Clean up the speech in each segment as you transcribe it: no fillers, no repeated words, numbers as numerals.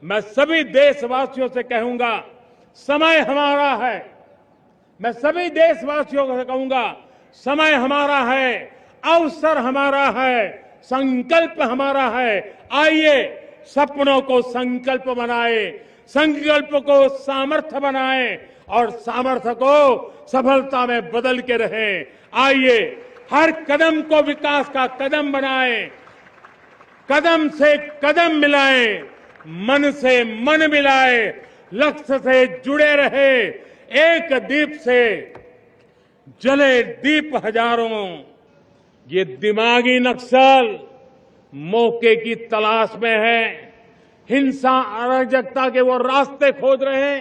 मैं सभी देशवासियों से कहूंगा, समय हमारा है। मैं सभी देशवासियों से कहूंगा, समय हमारा है, अवसर हमारा है, संकल्प हमारा है। आइए सपनों को संकल्प बनाए, संकल्प को सामर्थ्य बनाए और सामर्थ्य को सफलता में बदल के रहें। आइए हर कदम को विकास का कदम बनाएं, कदम से कदम मिलाएं, मन से मन मिलाए, लक्ष्य से जुड़े रहे। एक दीप से जले दीप हजारों। ये दिमागी नक्सल मौके की तलाश में है, हिंसा अराजकता के वो रास्ते खोज रहे हैं,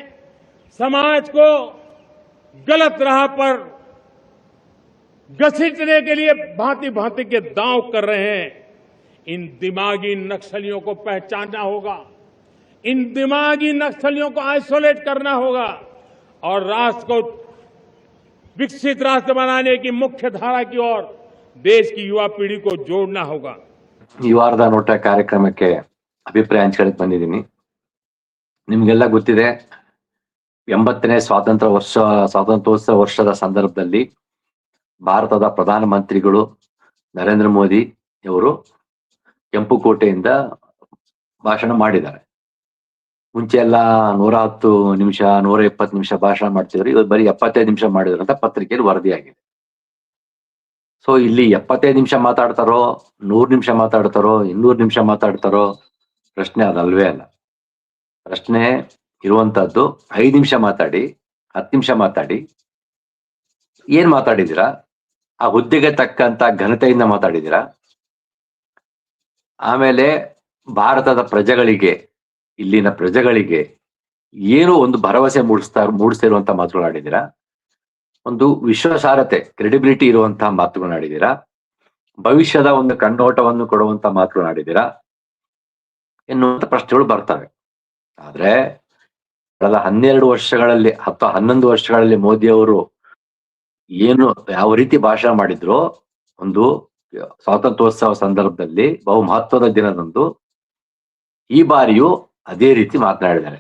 समाज को गलत राह पर घसीटने के लिए भांति भांति के दांव कर रहे हैं। इन दिमागी नक्सलियों को पहचानना होगा, इन दिमागी नक्सलियों को आइसोलेट करना होगा और राष्ट्र को विकसित राष्ट्र बनाने की मुख्य धारा की ओर देश की युवा पीढ़ी को जोड़ना होगा। ಈ ವಾರದ ನೋಟ ಕಾರ್ಯಕ್ರಮಕ್ಕೆ ಅಭಿಪ್ರಾಯ ಹಂಚಿಕೊಳ್ಳಕ್ಕೆ ಬಂದಿದ್ದೀನಿ. ನಿಮಗೆಲ್ಲ ಗೊತ್ತಿದೆ, 80ನೇ ಸ್ವಾತಂತ್ರ್ಯೋತ್ಸವ ವರ್ಷದ ಸಂದರ್ಭದಲ್ಲಿ ಭಾರತದ ಪ್ರಧಾನಮಂತ್ರಿಗಳು ನರೇಂದ್ರ ಮೋದಿ ಅವರು ಕೆಂಪುಕೋಟೆಯಿಂದ ಭಾಷಣ ಮಾಡಿದ್ದಾರೆ. ಮುಂಚೆ ಎಲ್ಲ 110 ನಿಮಿಷ 120 ನಿಮಿಷ ಭಾಷಣ ಮಾಡ್ತಿದ್ರು, ಇವತ್ತು ಬರೀ 75 ನಿಮಿಷ ಮಾಡಿದ್ರು ಅಂತ ಪತ್ರಿಕೆಯಲ್ಲಿ ವರದಿಯಾಗಿದೆ. ಸೊ ಇಲ್ಲಿ 75 ನಿಮಿಷ ಮಾತಾಡ್ತಾರೋ, 100 ನಿಮಿಷ ಮಾತಾಡ್ತಾರೋ, 200 ನಿಮಿಷ ಮಾತಾಡ್ತಾರೋ ಪ್ರಶ್ನೆ ಅದಲ್ವೇ ಅಲ್ಲ. ಪ್ರಶ್ನೆ ಇರುವಂತಹದ್ದು 5 ನಿಮಿಷ ಮಾತಾಡಿ, 10 ನಿಮಿಷ ಮಾತಾಡಿ, ಏನ್ ಮಾತಾಡಿದಿರಾ, ಆ ಹುದ್ದೆಗೆ ತಕ್ಕಂತ ಘನತೆಯಿಂದ ಮಾತಾಡಿದಿರಾ, ಆಮೇಲೆ ಭಾರತದ ಪ್ರಜೆಗಳಿಗೆ, ಇಲ್ಲಿನ ಪ್ರಜೆಗಳಿಗೆ ಏನು ಒಂದು ಭರವಸೆ ಮೂಡಿಸ್ತಿರುವಂತ ಮಾತುಗಳಾಡಿದ್ದೀರಾ, ಒಂದು ವಿಶ್ವಾಸಾರ್ಹತೆ ಕ್ರೆಡಿಬಿಲಿಟಿ ಇರುವಂತಹ ಮಾತುಗಳಾಡಿದ್ದೀರಾ, ಭವಿಷ್ಯದ ಒಂದು ಕಣ್ಣೋಟವನ್ನು ಕೊಡುವಂತ ಮಾತುಗಳಾಡಿದ್ದೀರಾ ಎನ್ನುವಂತ ಪ್ರಶ್ನೆಗಳು ಬರ್ತವೆ. ಆದ್ರೆ ಕಳೆದ 12 ವರ್ಷಗಳಲ್ಲಿ 11 ವರ್ಷಗಳಲ್ಲಿ ಮೋದಿ ಅವರು ಏನು ಯಾವ ರೀತಿ ಭಾಷಣ ಮಾಡಿದ್ರು, ಒಂದು ಸ್ವಾತಂತ್ರ್ಯೋತ್ಸವ ಸಂದರ್ಭದಲ್ಲಿ ಬಹು ಮಹತ್ವದ ದಿನದಂದು ಈ ಬಾರಿಯೂ ಅದೇ ರೀತಿ ಮಾತನಾಡಿದ್ದಾರೆ.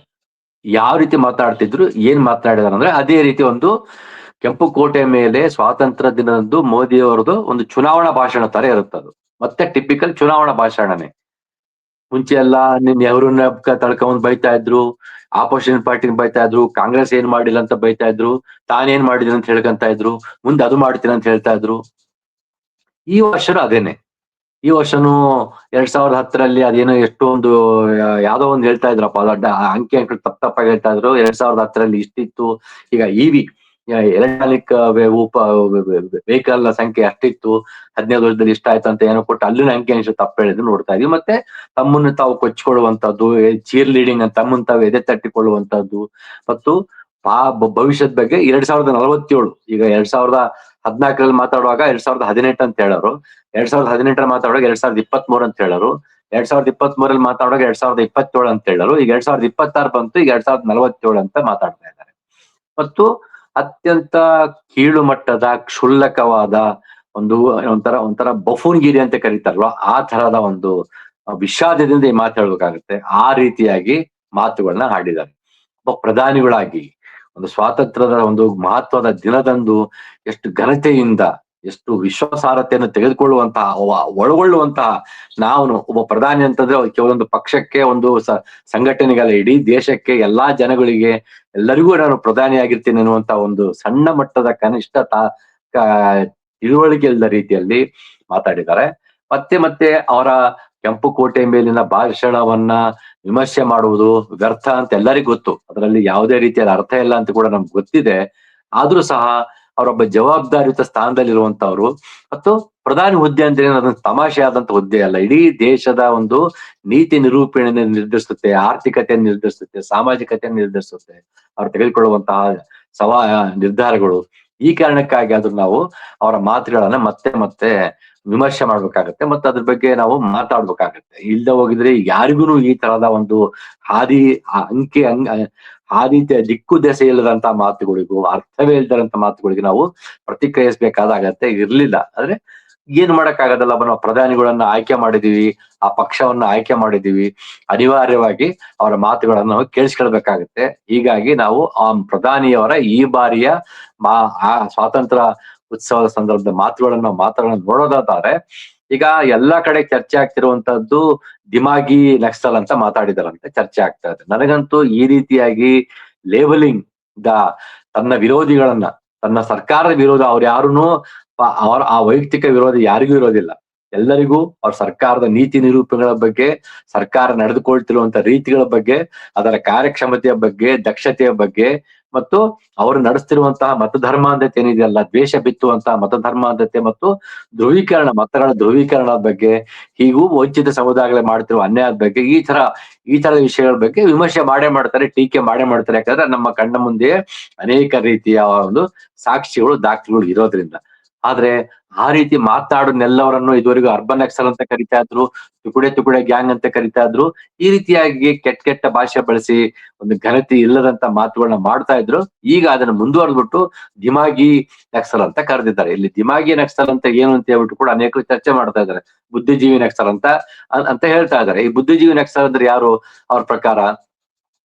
ಯಾವ ರೀತಿ ಮಾತಾಡ್ತಿದ್ರು, ಏನ್ ಮಾತನಾಡಿದಾರೆ ಅಂದ್ರೆ ಅದೇ ರೀತಿ ಒಂದು ಕೆಂಪುಕೋಟೆ ಮೇಲೆ ಸ್ವಾತಂತ್ರ್ಯ ದಿನದಂದು ಮೋದಿ ಅವರದು ಒಂದು ಚುನಾವಣಾ ಭಾಷಣ ತರ ಇರುತ್ತದು. ಮತ್ತೆ ಟಿಪಿಕಲ್ ಚುನಾವಣಾ ಭಾಷಣನೇ. ಮುಂಚೆ ಎಲ್ಲ ನೆಹರೂನ ತಳ್ಕೊಂಡ್ ಬೈತಾ ಇದ್ರು, ಆಪೋಸಿಷನ್ ಪಾರ್ಟಿನ ಬೈತಾ ಇದ್ರು, ಕಾಂಗ್ರೆಸ್ ಏನ್ ಮಾಡಿಲ್ಲ ಅಂತ ಬೈತಾ ಇದ್ರು, ತಾನೇನ್ ಮಾಡಿದ್ರು ಅಂತ ಹೇಳ್ಕೊಂತ ಇದ್ರು, ಮುಂದೆ ಅದು ಮಾಡ್ತೀನಿ ಅಂತ ಹೇಳ್ತಾ ಇದ್ರು. ಈ ವರ್ಷನೂ ಅದೇನೆ. ಈ ವರ್ಷನೂ 2010ರಲ್ಲಿ ಅದೇನೋ ಎಷ್ಟೊಂದು ಯಾವ್ದೋ ಒಂದು ಹೇಳ್ತಾ ಇದ್ರಪ್ಪ, ಅಂಕಿ ತಪ್ಪಾಗಿ ಹೇಳ್ತಾ ಇದ್ರು. 2010ರಲ್ಲಿ ಇಷ್ಟಿತ್ತು, ಈಗ ಇವಿ ಎಲೆಕ್ಟ್ರಾನಿಕ್ ವೆಹಿಕಲ್ ಸಂಖ್ಯೆ ಅಷ್ಟಿತ್ತು, 15 ವರ್ಷದಲ್ಲಿ ಇಷ್ಟ ಆಯ್ತು ಅಂತ ಏನೋ ಕೊಟ್ಟು ಅಲ್ಲಿನ ಅಂಕಿ ಅಂಶ ತಪ್ಪು ಹೇಳಿದ್ರು ನೋಡ್ತಾ ಇದೀವಿ. ಮತ್ತೆ ತಮ್ಮನ್ನು ತಾವು ಕೊಚ್ಚಿಕೊಳ್ಳುವಂತದ್ದು, ಚೀರ್ ಲೀಡಿಂಗ್ ಅಂತ ತಮ್ಮನ್ನು ತಾವು ಎದೆ ತಟ್ಟಿಕೊಳ್ಳುವಂತದ್ದು, ಮತ್ತು ಭವಿಷ್ಯದ ಬಗ್ಗೆ 2047, ಈಗ 2014ರಲ್ಲಿ ಮಾತಾಡುವಾಗ 2018 ಅಂತ ಹೇಳೋರು, 2018 ಮಾತಾಡುವಾಗ 2023 ಅಂತ ಹೇಳೋರು, 2023ರಲ್ಲಿ ಮಾತಾಡುವಾಗ 2027 ಅಂತ ಹೇಳೋರು, ಈಗ 2026 ಬಂತು, ಈಗ 2047 ಅಂತ ಮಾತಾಡ್ತಾ ಇದ್ದಾರೆ. ಮತ್ತು ಅತ್ಯಂತ ಕೀಳು ಮಟ್ಟದ ಕ್ಷುಲ್ಲಕವಾದ ಒಂಥರ ಬಫೂನ್ಗಿರಿ ಅಂತ ಕರೀತಾರಲ್ವ, ಆ ತರಹದ ಒಂದು ವಿಷಾದದಿಂದ ಈ ಮಾತಾಡ್ಬೇಕಾಗುತ್ತೆ. ಆ ರೀತಿಯಾಗಿ ಮಾತುಗಳನ್ನ ಆಡಿದ್ದಾರೆ. ಒಬ್ಬ ಪ್ರಧಾನಿಗಳಾಗಿ ಒಂದು ಸ್ವಾತಂತ್ರ್ಯದ ಒಂದು ಮಹತ್ವದ ದಿನದಂದು ಎಷ್ಟು ಘನತೆಯಿಂದ, ಎಷ್ಟು ವಿಶ್ವಾಸಾರ್ಹತೆಯನ್ನು ತೆಗೆದುಕೊಳ್ಳುವಂತಹ, ಒಳಗೊಳ್ಳುವಂತಹ ನಾವು ಒಬ್ಬ ಪ್ರಧಾನಿ ಅಂತಂದ್ರೆ ಕೆಲವೊಂದು ಪಕ್ಷಕ್ಕೆ, ಒಂದು ಸಂಘಟನೆಗಳ ಇಡೀ ದೇಶಕ್ಕೆ, ಎಲ್ಲಾ ಜನಗಳಿಗೆ, ಎಲ್ಲರಿಗೂ ನಾನು ಪ್ರಧಾನಿ ಆಗಿರ್ತೀನಿ ಅನ್ನುವಂತ ಒಂದು ಸಣ್ಣ ಮಟ್ಟದ ಕನಿಷ್ಠ ತಿಳುವಳಿಕೆ ಇಲ್ಲದ ರೀತಿಯಲ್ಲಿ ಮಾತಾಡಿದ್ದಾರೆ. ಮತ್ತೆ ಅವರ ಕೆಂಪುಕೋಟೆ ಮೇಲಿನ ಭಾಷಣವನ್ನ ವಿಮರ್ಶೆ ಮಾಡುವುದು ವ್ಯರ್ಥ ಅಂತ ಎಲ್ಲರಿಗೂ ಗೊತ್ತು. ಅದರಲ್ಲಿ ಯಾವುದೇ ರೀತಿಯಾದ ಅರ್ಥ ಇಲ್ಲ ಅಂತ ಕೂಡ ನಮ್ಗೆ ಗೊತ್ತಿದೆ. ಆದ್ರೂ ಸಹ ಅವರೊಬ್ಬ ಜವಾಬ್ದಾರಿಯುತ ಸ್ಥಾನದಲ್ಲಿರುವಂತವ್ರು, ಮತ್ತು ಪ್ರಧಾನಿ ಹುದ್ದೆ ಅಂದ್ರೆ ಅದೊಂದು ತಮಾಷೆ ಆದಂತ ಹುದ್ದೆ ಅಲ್ಲ. ಇಡೀ ದೇಶದ ಒಂದು ನೀತಿ ನಿರೂಪಣೆಯನ್ನು ನಿರ್ಧರಿಸುತ್ತೆ, ಆರ್ಥಿಕತೆಯನ್ನು ನಿರ್ಧರಿಸುತ್ತೆ, ಸಾಮಾಜಿಕತೆಯನ್ನು ನಿರ್ಧರಿಸುತ್ತೆ ಅವ್ರು ತೆಗೆದುಕೊಳ್ಳುವಂತಹ ನಿರ್ಧಾರಗಳು. ಈ ಕಾರಣಕ್ಕಾಗಿ ಆದ್ರೂ ನಾವು ಅವರ ಮಾತುಗಳನ್ನ ಮತ್ತೆ ವಿಮರ್ಶೆ ಮಾಡ್ಬೇಕಾಗತ್ತೆ, ಮತ್ತೆ ಅದ್ರ ಬಗ್ಗೆ ನಾವು ಮಾತಾಡ್ಬೇಕಾಗತ್ತೆ. ಇಲ್ದ ಹೋಗಿದ್ರೆ ಯಾರಿಗೂ ಈ ತರಹದ ಒಂದು ದಿಕ್ಕು ದೆಸೆ ಇಲ್ಲದಂತ ಮಾತುಗಳಿಗೂ, ಅರ್ಥವೇ ಇಲ್ಲದಂತ ಮಾತುಗಳಿಗೆ ನಾವು ಪ್ರತಿಕ್ರಿಯಿಸಬೇಕಾದಾಗತ್ತೆ ಇರ್ಲಿಲ್ಲ. ಆದ್ರೆ ಏನ್ ಮಾಡಕ್ಕಾಗದಲ್ಲ, ನಾವು ಪ್ರಧಾನಿಗಳನ್ನ ಆಯ್ಕೆ ಮಾಡಿದೀವಿ, ಆ ಪಕ್ಷವನ್ನ ಆಯ್ಕೆ ಮಾಡಿದೀವಿ, ಅನಿವಾರ್ಯವಾಗಿ ಅವರ ಮಾತುಗಳನ್ನು ನಾವು ಕೇಳಿಸ್ಕೊಳ್ಬೇಕಾಗತ್ತೆ. ಹೀಗಾಗಿ ನಾವು ಆ ಪ್ರಧಾನಿಯವರ ಈ ಬಾರಿಯ ಆ ಸ್ವಾತಂತ್ರ್ಯ ಉತ್ಸವದ ಸಂದರ್ಭದ ಮಾತುಗಳನ್ನ ನೋಡೋದಾದ್ರೆ, ಈಗ ಎಲ್ಲಾ ಕಡೆ ಚರ್ಚೆ ಆಗ್ತಿರುವಂತದ್ದು ದಿಮಾಗಿ ನಕ್ಸಲ್ ಅಂತ ಮಾತಾಡಿದಾರಂತೆ, ಚರ್ಚೆ ಆಗ್ತಾ ಇದೆ. ನನಗಂತೂ ಈ ರೀತಿಯಾಗಿ ಲೇಬಲಿಂಗ್ ತನ್ನ ವಿರೋಧಿಗಳನ್ನ, ತನ್ನ ಸರ್ಕಾರದ ವಿರೋಧ, ಅವ್ರು ಯಾರುನು ಅವರ ಆ ವೈಯಕ್ತಿಕ ವಿರೋಧ ಯಾರಿಗೂ ಇರೋದಿಲ್ಲ. ಎಲ್ಲರಿಗೂ ಅವ್ರ ಸರ್ಕಾರದ ನೀತಿ ನಿರೂಪಣೆಗಳ ಬಗ್ಗೆ, ಸರ್ಕಾರ ನಡೆದುಕೊಳ್ತಿರುವಂತ ರೀತಿಗಳ ಬಗ್ಗೆ, ಅದರ ಕಾರ್ಯಕ್ಷಮತೆಯ ಬಗ್ಗೆ, ದಕ್ಷತೆಯ ಬಗ್ಗೆ, ಮತ್ತು ಅವರು ನಡೆಸ್ತಿರುವಂತಹ ಮತಧರ್ಮಾಂಧತೆ ಏನಿದೆಯಲ್ಲ, ದ್ವೇಷ ಬಿತ್ತುವಂತಹ ಮತಧರ್ಮಾಂಧತೆ ಮತ್ತು ಮತಗಳ ಧ್ರುವೀಕರಣದ ಬಗ್ಗೆ, ಹೀಗೂ ವಂಚಿತ ಸಮುದಾಯಗಳ ಮಾಡ್ತಿರುವ ಅನ್ಯಾಯದ ಬಗ್ಗೆ, ಈ ತರದ ವಿಷಯಗಳ ಬಗ್ಗೆ ವಿಮರ್ಶೆ ಮಾಡೇ ಮಾಡ್ತಾರೆ, ಟೀಕೆ ಮಾಡೇ ಮಾಡ್ತಾರೆ. ಯಾಕಂದ್ರೆ ನಮ್ಮ ಕಣ್ಣ ಮುಂದೆ ಅನೇಕ ರೀತಿಯ ಒಂದು ಸಾಕ್ಷಿಗಳು, ದಾಖಲೆಗಳು ಇರೋದ್ರಿಂದ. ಆದ್ರೆ ಆ ರೀತಿ ಮಾತಾಡೋನೆಲ್ಲವರನ್ನು ಇದುವರೆಗೂ ಅರ್ಬನ್ ನಕ್ಸಲ್ ಅಂತ ಕರಿತಾ ಇದ್ರು, ತುಕುಡೆ ಗ್ಯಾಂಗ್ ಅಂತ ಕರಿತಾ ಇದ್ರು. ಈ ರೀತಿಯಾಗಿ ಕೆಟ್ಟ ಭಾಷೆ ಬಳಸಿ ಒಂದು ಘನತೆ ಇಲ್ಲದಂತ ಮಾತುಗಳನ್ನ ಮಾಡ್ತಾ ಇದ್ರು. ಈಗ ಅದನ್ನ ಮುಂದುವರೆದ್ಬಿಟ್ಟು ದಿಮಾಗಿ ನಕ್ಸಲ್ ಅಂತ ಕರೆದಿದ್ದಾರೆ. ಇಲ್ಲಿ ದಿಮಾಗಿ ನಕ್ಸಲ್ ಅಂತ ಏನು ಅಂತ ಹೇಳ್ಬಿಟ್ಟು ಕೂಡ ಅನೇಕರು ಚರ್ಚೆ ಮಾಡ್ತಾ ಇದ್ದಾರೆ. ಬುದ್ಧಿಜೀವಿ ನಕ್ಸಲ್ ಅಂತ ಹೇಳ್ತಾ ಇದ್ದಾರೆ. ಈ ಬುದ್ಧಿಜೀವಿ ನಕ್ಸಲ್ ಅಂದ್ರೆ ಯಾರು? ಅವ್ರ ಪ್ರಕಾರ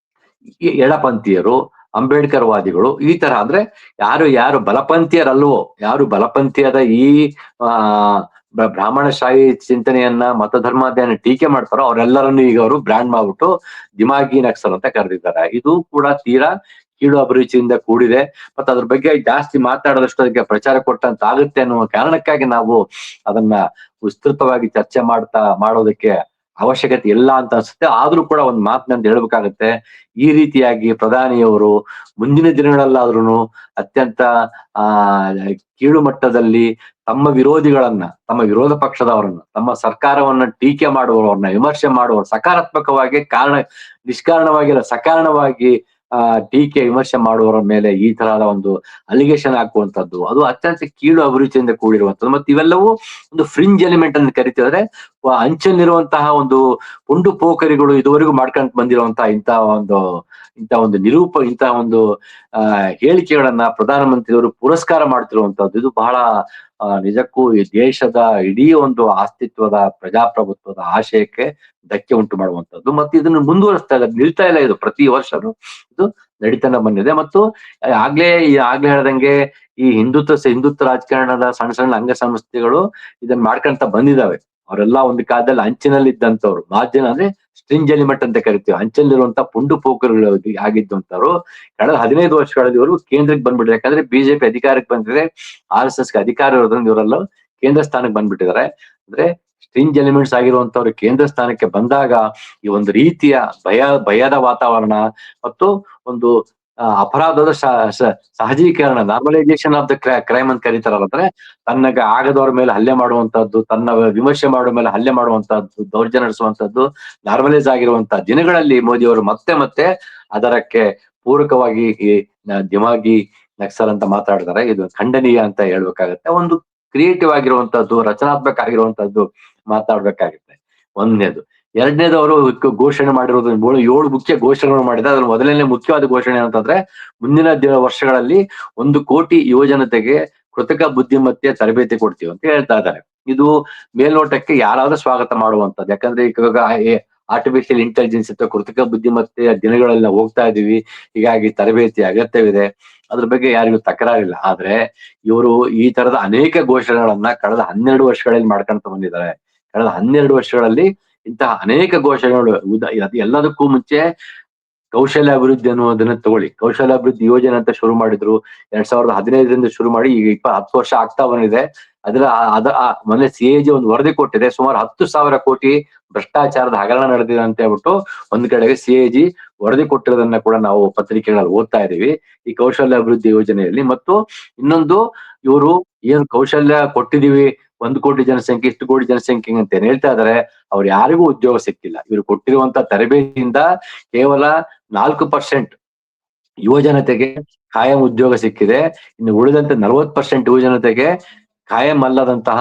ಎಡಪಂಥೀಯರು, ಅಂಬೇಡ್ಕರ್ ವಾದಿಗಳು, ಈ ತರ. ಅಂದ್ರೆ ಯಾರು ಬಲಪಂಥೀಯರಲ್ವೋ, ಯಾರು ಬಲಪಂಥೀಯದ ಈ ಬ್ರಾಹ್ಮಣಶಾಹಿ ಚಿಂತನೆಯನ್ನ, ಮತಧರ್ಮಾಧ್ಯಯನ ಟೀಕೆ ಮಾಡ್ತಾರೋ ಅವರೆಲ್ಲರನ್ನು ಈಗ ಅವರು ಬ್ರ್ಯಾಂಡ್ ಮಾಡ್ಬಿಟ್ಟು ದಿಮಾಗಿ ನಕ್ಸಲ್ ಅಂತ ಕರೆದಿದ್ದಾರೆ. ಇದು ಕೂಡ ತೀರಾ ಕೀಳು ಅಭಿರುಚಿಯಿಂದ ಕೂಡಿದೆ. ಮತ್ತೆ ಅದ್ರ ಬಗ್ಗೆ ಜಾಸ್ತಿ ಮಾತಾಡೋದಷ್ಟು ಅದಕ್ಕೆ ಪ್ರಚಾರ ಕೊಟ್ಟಂತ ಆಗುತ್ತೆ ಅನ್ನುವ ಕಾರಣಕ್ಕಾಗಿ ನಾವು ಅದನ್ನ ವಿಸ್ತೃತವಾಗಿ ಚರ್ಚೆ ಮಾಡೋದಕ್ಕೆ ಅವಶ್ಯಕತೆ ಇಲ್ಲ ಅಂತ ಅನ್ಸುತ್ತೆ. ಆದ್ರೂ ಕೂಡ ಒಂದು ಮಾತನ್ನ ಹೇಳ್ಬೇಕಾಗತ್ತೆ. ಈ ರೀತಿಯಾಗಿ ಪ್ರಧಾನಿಯವರು ಮುಂದಿನ ದಿನಗಳಲ್ಲಾದ್ರೂ ಅತ್ಯಂತ ಕೀಳು ಮಟ್ಟದಲ್ಲಿ ತಮ್ಮ ವಿರೋಧಿಗಳನ್ನ, ತಮ್ಮ ವಿರೋಧ ಪಕ್ಷದವರನ್ನ, ತಮ್ಮ ಸರ್ಕಾರವನ್ನ ಟೀಕೆ ಮಾಡುವವರನ್ನ, ವಿಮರ್ಶೆ ಮಾಡುವವರು, ಸಕಾರಾತ್ಮಕವಾಗಿ ನಿಷ್ಕಾರಣವಾಗಿಲ್ಲ, ಸಕಾರಣವಾಗಿ ಟೀಕೆ ವಿಮರ್ಶೆ ಮಾಡುವವರ ಮೇಲೆ ಈ ತರಹದ ಒಂದು ಅಲಿಗೇಷನ್ ಹಾಕುವಂತದ್ದು, ಅದು ಅತ್ಯಂತ ಕೀಳು ಅಭಿರುಚಿಯಿಂದ ಕೂಡಿರುವಂತದ್ದು. ಮತ್ತೆ ಇವೆಲ್ಲವೂ ಒಂದು ಫ್ರಿಂಜ್ ಎಲಿಮೆಂಟ್ ಅಂತ ಕರಿತಿದ್ರೆ, ಅಂಚಲ್ಲಿರುವಂತಹ ಒಂದು ಪುಂಡು ಪೋಖರಿಗಳು ಇದುವರೆಗೂ ಮಾಡ್ಕೊಂತ ಬಂದಿರುವಂತಹ ಇಂತಹ ಒಂದು ಹೇಳಿಕೆಗಳನ್ನ ಪ್ರಧಾನಮಂತ್ರಿಯವರು ಪುರಸ್ಕಾರ ಮಾಡ್ತಿರುವಂತದ್ದು, ಇದು ಬಹಳ ನಿಜಕ್ಕೂ ಈ ದೇಶದ ಇಡೀ ಒಂದು ಅಸ್ತಿತ್ವದ, ಪ್ರಜಾಪ್ರಭುತ್ವದ ಆಶಯಕ್ಕೆ ಧಕ್ಕೆ ಉಂಟು ಮಾಡುವಂತದ್ದು. ಮತ್ತೆ ಇದನ್ನು ಮುಂದುವರಿಸ್ತಾ ಇಲ್ಲ, ನಿಲ್ತಾ ಇಲ್ಲ. ಇದು ಪ್ರತಿ ವರ್ಷನೂ ಇದು ನಡೀತಾನೆ ಬಂದಿದೆ. ಮತ್ತು ಆಗ್ಲೇ ಹೇಳ್ದಂಗೆ ಈ ಹಿಂದುತ್ವ ರಾಜಕಾರಣದ ಸಣ್ಣ ಅಂಗಸಂಸ್ಥೆಗಳು ಇದನ್ನ ಮಾಡ್ಕೊಂತ ಬಂದಿದಾವೆ. ಅವರೆಲ್ಲ ಒಂದು ಕಾಲದಲ್ಲಿ ಅಂಚಿನಲ್ಲಿ ಇದ್ದಂಥವ್ರು, ಮಾಧ್ಯಮ ಅಂದ್ರೆ ಸ್ಟ್ರಿಂಜ್ ಎಲಿಮೆಂಟ್ ಅಂತ ಕರಿತೀವಿ, ಅಂಚಲ್ಲಿರುವಂತ ಪುಂಡು ಪೋಖರಿಗಳು ಆಗಿದ್ದಂಥವ್ರು ಕಳೆದ 15 ವರ್ಷಗಳಲ್ಲಿ ಇವರು ಕೇಂದ್ರಕ್ಕೆ ಬಂದ್ಬಿಟ್ಟಿದೆ. ಯಾಕಂದ್ರೆ ಬಿಜೆಪಿ ಅಧಿಕಾರಕ್ಕೆ ಬಂದಿದೆ, RSS ಗೆ ಅಧಿಕಾರ ಇರೋದ್ರಿಂದ ಇವರೆಲ್ಲ ಕೇಂದ್ರ ಸ್ಥಾನಕ್ಕೆ ಬಂದ್ಬಿಟ್ಟಿದ್ದಾರೆ. ಅಂದ್ರೆ ಸ್ಟ್ರಿಂಜ್ ಎಲಿಮೆಂಟ್ಸ್ ಆಗಿರುವಂತವ್ರು ಕೇಂದ್ರ ಸ್ಥಾನಕ್ಕೆ ಬಂದಾಗ ಈ ಒಂದು ರೀತಿಯ ಭಯದ ವಾತಾವರಣ ಮತ್ತು ಒಂದು ಅಪರಾಧದ ಸಹಜೀಕರಣ, ನಾರ್ಮಲೈಸೇಷನ್ ಆಫ್ ದ ಕ್ರೈಮ್ ಅಂತ ಕರೀತಾರಲ್ಲ, ಅಂದ್ರೆ ತನ್ನಗೆ ಆಗದವ್ರ ಮೇಲೆ ಹಲ್ಲೆ ಮಾಡುವಂತದ್ದು, ತನ್ನ ವಿಮರ್ಶೆ ಮಾಡುವ ಮೇಲೆ ಹಲ್ಲೆ ಮಾಡುವಂತದ್ದು, ದೌರ್ಜನ್ಯ ನಡೆಸುವಂತದ್ದು ನಾರ್ಮಲೈಸ್ ಆಗಿರುವಂತ ದಿನಗಳಲ್ಲಿ ಮೋದಿಯವರು ಮತ್ತೆ ಅದರಕ್ಕೆ ಪೂರಕವಾಗಿ ಈ ದಿಮಾಗಿ ನಕ್ಸಲ್ ಅಂತ ಮಾತಾಡಿದ್ದಾರೆ. ಇದು ಖಂಡನೀಯ ಅಂತ ಹೇಳ್ಬೇಕಾಗತ್ತೆ. ಒಂದು ಕ್ರಿಯೇಟಿವ್ ಆಗಿರುವಂತದ್ದು, ರಚನಾತ್ಮಕ ಆಗಿರುವಂತದ್ದು ಮಾತಾಡ್ಬೇಕಾಗುತ್ತೆ. ಒಂದನೇದು. ಎರಡನೇದು, ಅವರು ಘೋಷಣೆ ಮಾಡಿರೋದು 7 ಮುಖ್ಯ ಘೋಷಣೆಗಳು ಮಾಡಿದ್ದಾರೆ. ಅದ್ರ ಮೊದಲನೇ ಮುಖ್ಯವಾದ ಘೋಷಣೆ ಅಂತಂದ್ರೆ, ಮುಂದಿನ ವರ್ಷಗಳಲ್ಲಿ 1 ಕೋಟಿ ಯುವಜನತೆಗೆ ಕೃತಕ ಬುದ್ಧಿಮತ್ತೆ ತರಬೇತಿ ಕೊಡ್ತೀವಿ ಅಂತ ಹೇಳ್ತಾ ಇದ್ದಾರೆ. ಇದು ಮೇಲ್ನೋಟಕ್ಕೆ ಯಾರಾದ್ರೂ ಸ್ವಾಗತ ಮಾಡುವಂತದ್ದು. ಯಾಕಂದ್ರೆ ಇವಾಗ ಆರ್ಟಿಫಿಷಿಯಲ್ ಇಂಟೆಲಿಜೆನ್ಸ್ ಅಥವಾ ಕೃತಕ ಬುದ್ಧಿಮತ್ತೆಯ ದಿನಗಳೆಲ್ಲ ಹೋಗ್ತಾ ಇದೀವಿ. ಹೀಗಾಗಿ ತರಬೇತಿ ಅಗತ್ಯವಿದೆ. ಅದ್ರ ಬಗ್ಗೆ ಯಾರಿಗೂ ತಕರಾರಿಲ್ಲ. ಆದ್ರೆ ಇವರು ಈ ತರದ ಅನೇಕ ಘೋಷಣೆಗಳನ್ನ ಕಳೆದ 12 ವರ್ಷಗಳಲ್ಲಿ ಮಾಡ್ಕೊಂತ ಬಂದಿದ್ದಾರೆ. ಕಳೆದ 12 ವರ್ಷಗಳಲ್ಲಿ ಇಂತಹ ಅನೇಕ ಘೋಷಣೆಗಳು. ಎಲ್ಲದಕ್ಕೂ ಮುಂಚೆ ಕೌಶಲ್ಯ ಅಭಿವೃದ್ಧಿ ಅನ್ನೋದನ್ನ ತಗೊಳ್ಳಿ. ಕೌಶಲ್ಯ ಅಭಿವೃದ್ಧಿ ಯೋಜನೆ ಅಂತ ಶುರು ಮಾಡಿದ್ರು 2015ರಿಂದ ಶುರು ಮಾಡಿ ಈಗ 10 ವರ್ಷ ಆಗ್ತಾ ಬಂದಿದೆ. ಮೊನ್ನೆ CAG ಒಂದು ವರದಿ ಕೊಟ್ಟಿದೆ. ಸುಮಾರು 10,000 ಕೋಟಿ ಭ್ರಷ್ಟಾಚಾರದ ಹಗರಣ ನಡೆದಿದೆ ಅಂತ ಹೇಳ್ಬಿಟ್ಟು ಒಂದ್ ಕಡೆಗೆ CAG ವರದಿ ಕೊಟ್ಟಿರೋದನ್ನ ಕೂಡ ನಾವು ಪತ್ರಿಕೆಗಳಲ್ಲಿ ಓದ್ತಾ ಇದೀವಿ ಈ ಕೌಶಲ್ಯ ಅಭಿವೃದ್ಧಿ ಯೋಜನೆಯಲ್ಲಿ. ಮತ್ತು ಇನ್ನೊಂದು, ಇವರು ಏನ್ ಕೌಶಲ್ಯ ಕೊಟ್ಟಿದೀವಿ 1 ಕೋಟಿ ಜನಸಂಖ್ಯೆ, 2 ಕೋಟಿ ಜನಸಂಖ್ಯೆ ಅಂತ ಏನ್ ಹೇಳ್ತಾ ಇದಾರೆ, ಅವ್ರು ಯಾರಿಗೂ ಉದ್ಯೋಗ ಸಿಕ್ಕಿಲ್ಲ. ಇವ್ರು ಕೊಟ್ಟಿರುವಂತ ತರಬೇತಿಯಿಂದ ಕೇವಲ 4% ಯುವಜನತೆಗೆ ಕಾಯಂ ಉದ್ಯೋಗ ಸಿಕ್ಕಿದೆ. ಇನ್ನು ಉಳಿದಂತೆ 40% ಯುವಜನತೆಗೆ ಕಾಯಂ ಅಲ್ಲದಂತಹ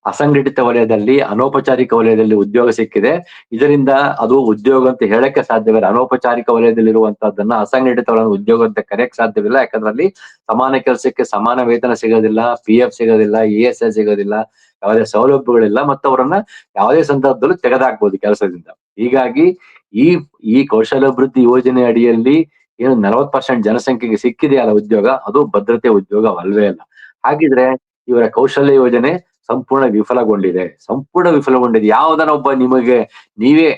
ಅಸಂಘಟಿತ ವಲಯದಲ್ಲಿ, ಅನೌಪಚಾರಿಕ ವಲಯದಲ್ಲಿ ಉದ್ಯೋಗ ಸಿಕ್ಕಿದೆ. ಇದರಿಂದ ಅದು ಉದ್ಯೋಗ ಅಂತ ಹೇಳಕ್ಕೆ ಸಾಧ್ಯವಿಲ್ಲ. ಅನೌಪಚಾರಿಕ ವಲಯದಲ್ಲಿರುವಂತಹದ್ದನ್ನ ಅಸಂಘಟಿತ ವಲಯದ ಉದ್ಯೋಗ ಅಂತ ಕರೆಯಕ್ಕೆ ಸಾಧ್ಯವಿಲ್ಲ. ಯಾಕಂದ್ರೆ ಅಲ್ಲಿ ಸಮಾನ ಕೆಲಸಕ್ಕೆ ಸಮಾನ ವೇತನ ಸಿಗೋದಿಲ್ಲ, PF ಸಿಗೋದಿಲ್ಲ, ESI ಸಿಗೋದಿಲ್ಲ, ಯಾವುದೇ ಸೌಲಭ್ಯಗಳಿಲ್ಲ ಮತ್ತು ಅವರನ್ನ ಯಾವುದೇ ಸಂದರ್ಭದಲ್ಲೂ ತೆಗೆದುಹಾಕ್ಬಹುದು ಕೆಲಸದಿಂದ. ಹೀಗಾಗಿ ಈ ಈ ಕೌಶಲ್ಯಾಭಿವೃದ್ಧಿ ಯೋಜನೆ ಅಡಿಯಲ್ಲಿ ಏನು 40% ಜನಸಂಖ್ಯೆಗೆ ಸಿಕ್ಕಿದೆಯಲ್ಲ ಉದ್ಯೋಗ, ಅದು ಭದ್ರತೆ ಉದ್ಯೋಗವಲ್ವೇ ಅಲ್ಲ. ಹಾಗಿದ್ರೆ ಇವರ ಕೌಶಲ್ಯ ಯೋಜನೆ ಸಂಪೂರ್ಣ ವಿಫಲಗೊಂಡಿದೆ. ಯಾವ್ದನ ಒಬ್ಬ ನೀವೇ